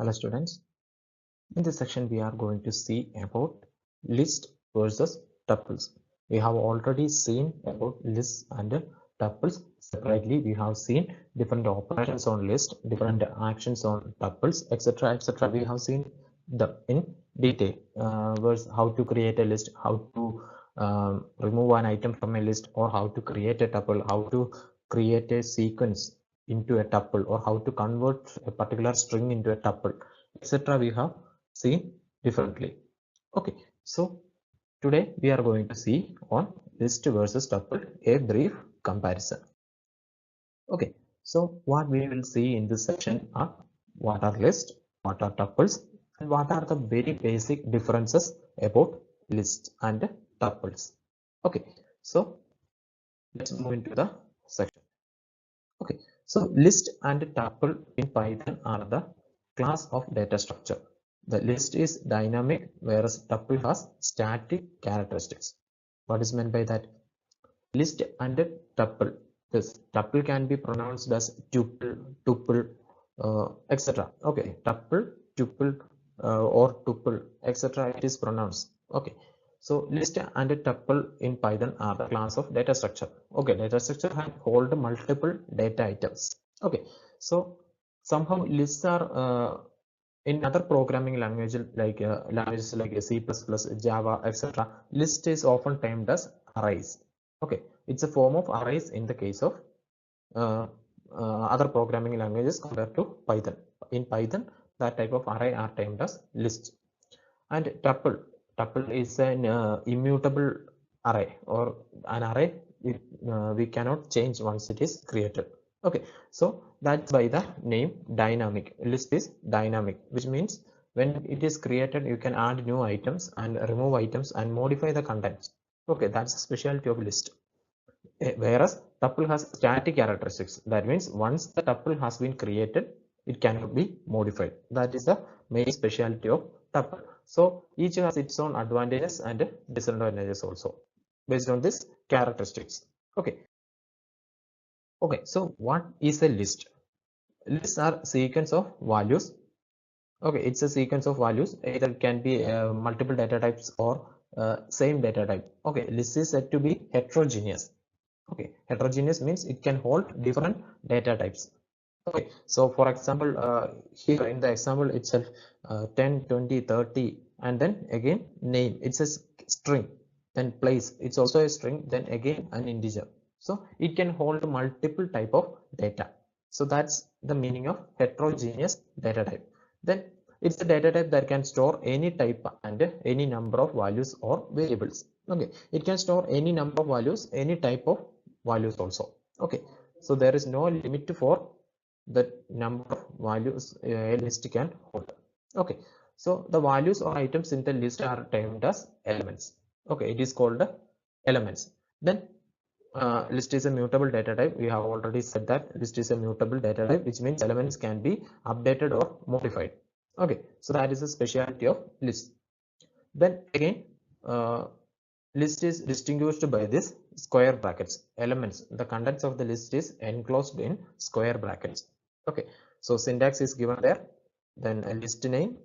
Hello students, in this section we are going to see about list versus tuples. We have already seen about lists and tuples separately. We have seen different operations on list, different actions on tuples, etc, etc. We have seen them in detail. How to create a list, how to remove an item from a list, or how to create a tuple, how to create a sequence into a tuple, or how to convert a particular string into a tuple, etc. We have seen differently. Okay, so today we are going to see on list versus tuple a brief comparison. Okay, so what we will see in this section are what are lists, what are tuples, and what are the very basic differences about lists and tuples. Okay, so let's move into the section. Okay, so list and tuple in Python are the class of data structure. The list is dynamic, whereas tuple has static characteristics. What is meant by that? List and tuple. This tuple can be pronounced as tuple, etc. Okay, tuple, or tuple, etc. It is pronounced. Okay, so list and tuple in Python are the class of data structure. Okay, data structure hold multiple data items. Okay, so somehow lists are in other programming languages like C++, Java, etc. List is often termed as arrays. Okay, it's a form of arrays in the case of other programming languages compared to Python. In Python, that type of array are termed as lists. And tuple is an immutable array, or an array we cannot change once it is created. Okay, so that's by the name dynamic. List is dynamic, which means when it is created you can add new items and remove items and modify the contents. Okay, that's the specialty of list. Whereas tuple has static characteristics. That means once the tuple has been created, it cannot be modified. That is the main specialty of tuple. So each has its own advantages and disadvantages also based on this characteristics. Okay. Okay. So what is a list? Lists are sequence of values. Okay, it's a sequence of values. Either it can be multiple data types or same data type. Okay, list is said to be heterogeneous. Okay, heterogeneous means it can hold different data types. Okay, so for example, here in the example itself, 10, 20, 30, and then again name, it's a string. Then place, it's also a string, then again an integer. So it can hold multiple type of data. So that's the meaning of heterogeneous data type. Then it's a data type that can store any type and any number of values or variables. Okay, it can store any number of values, any type of values also. Okay, so there is no limit for the number of values a list can hold. Okay, so the values or items in the list are termed as elements. Okay, it is called elements. Then list is a mutable data type. We have already said that list is a mutable data type, which means elements can be updated or modified. Okay, so that is a specialty of list. Then again, list is distinguished by this square brackets. Elements, the contents of the list is enclosed in square brackets. Okay, so syntax is given there. Then a list name.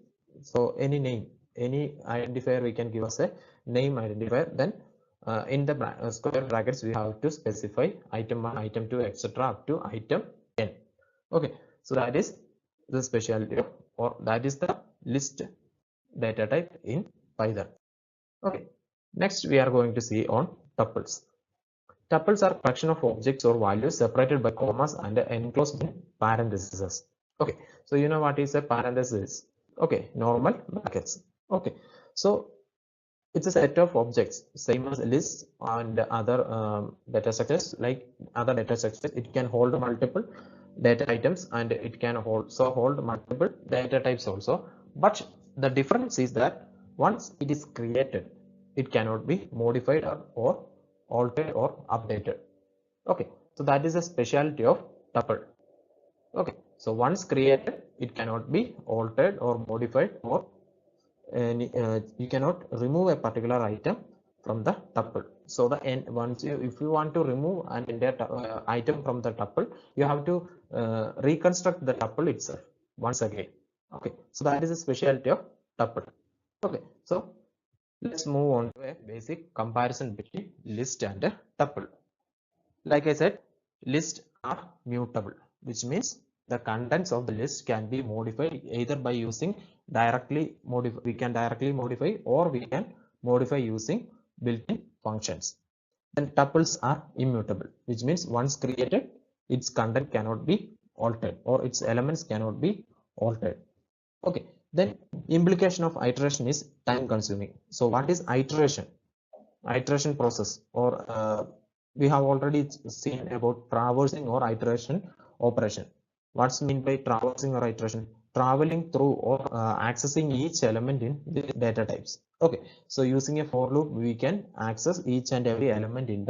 So any name, any identifier we can give us a name identifier. Then in the square brackets we have to specify item 1, item 2, etc. up to item n. Okay, so that is the specialty of, or that is the list data type in Python. Okay, next we are going to see on tuples. Tuples are collection of objects or values separated by commas and enclosed in parentheses. Okay, so you know what is a parenthesis? Okay, normal brackets. Okay, so it's a set of objects, same as lists and other data structures. Like other data structures, it can hold multiple data items and it can also hold multiple data types also. But the difference is that once it is created, it cannot be modified or altered or updated. Okay, so that is a specialty of tuple. Okay, so once created, it cannot be altered or modified, or you cannot remove a particular item from the tuple. So the once if you want to remove an entire item from the tuple, you have to reconstruct the tuple itself once again. Okay, so that is a specialty of tuple. Okay, so let's move on to a basic comparison between list and a tuple. Like I said, lists are mutable, which means the contents of the list can be modified either by using we can directly modify, or we can modify using built-in functions. Then tuples are immutable, which means once created, its content cannot be altered, or its elements cannot be altered. Okay, then implication of iteration is time consuming. So what is iteration? Iteration process, or we have already seen about traversing or iteration operation. What's meant by traversing or iteration? Traveling through or accessing each element in the data types. Okay, so using a for loop, we can access each and every element in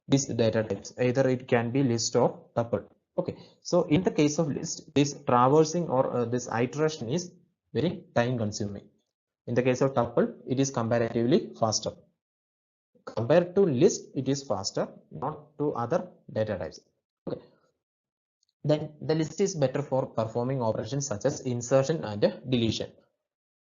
these data types. Either it can be list or tuple. Okay, so in the case of list, this traversing or this iteration is very time consuming. In the case of tuple, it is comparatively faster. Compared to list, it is faster, not to other data types. Okay. Then the list is better for performing operations such as insertion and deletion.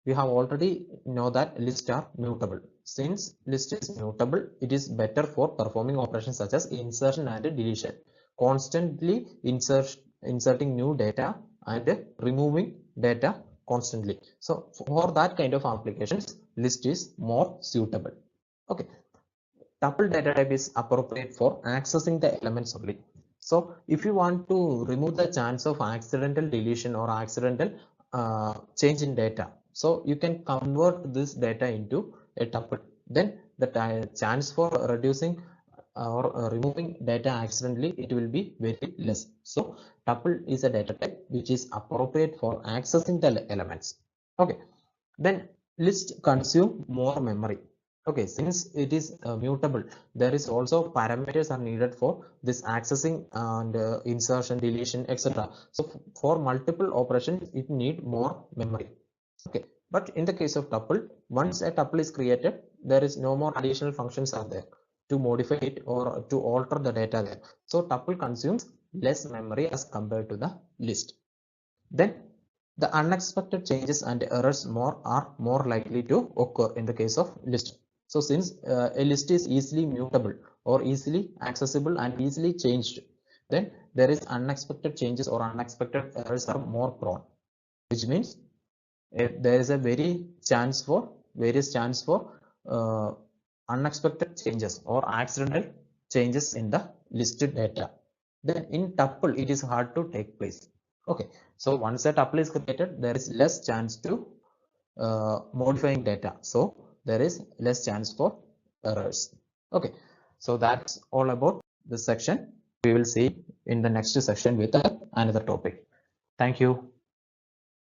We have already know that lists are mutable. Since list is mutable, it is better for performing operations such as insertion and deletion. Constantly inserting new data and removing data constantly. So for that kind of applications, list is more suitable. Okay. Tuple data type is appropriate for accessing the elements only. So if you want to remove the chance of accidental deletion or accidental change in data, so you can convert this data into a tuple. Then the chance for reducing or removing data accidentally, it will be very less. So tuple is a data type which is appropriate for accessing the elements. Okay. Then list consume more memory. Okay, since it is mutable, there is also parameters are needed for this accessing and insertion, deletion, etc. So for multiple operations, it need more memory. Okay, but in the case of tuple, once a tuple is created, there is no more additional functions are there to modify it or to alter the data there. So tuple consumes less memory as compared to the list. Then the unexpected changes and errors are more likely to occur in the case of list. So since a list is easily mutable or easily accessible and easily changed, then there is unexpected changes or unexpected errors are more prone, which means there is a various chance for unexpected changes or accidental changes in the listed data. Then in tuple, it is hard to take place. Okay, so once a tuple is created, there is less chance to modifying data. So there is less chance for errors. Okay, so that's all about this section. We will see in the next section with another topic. Thank you.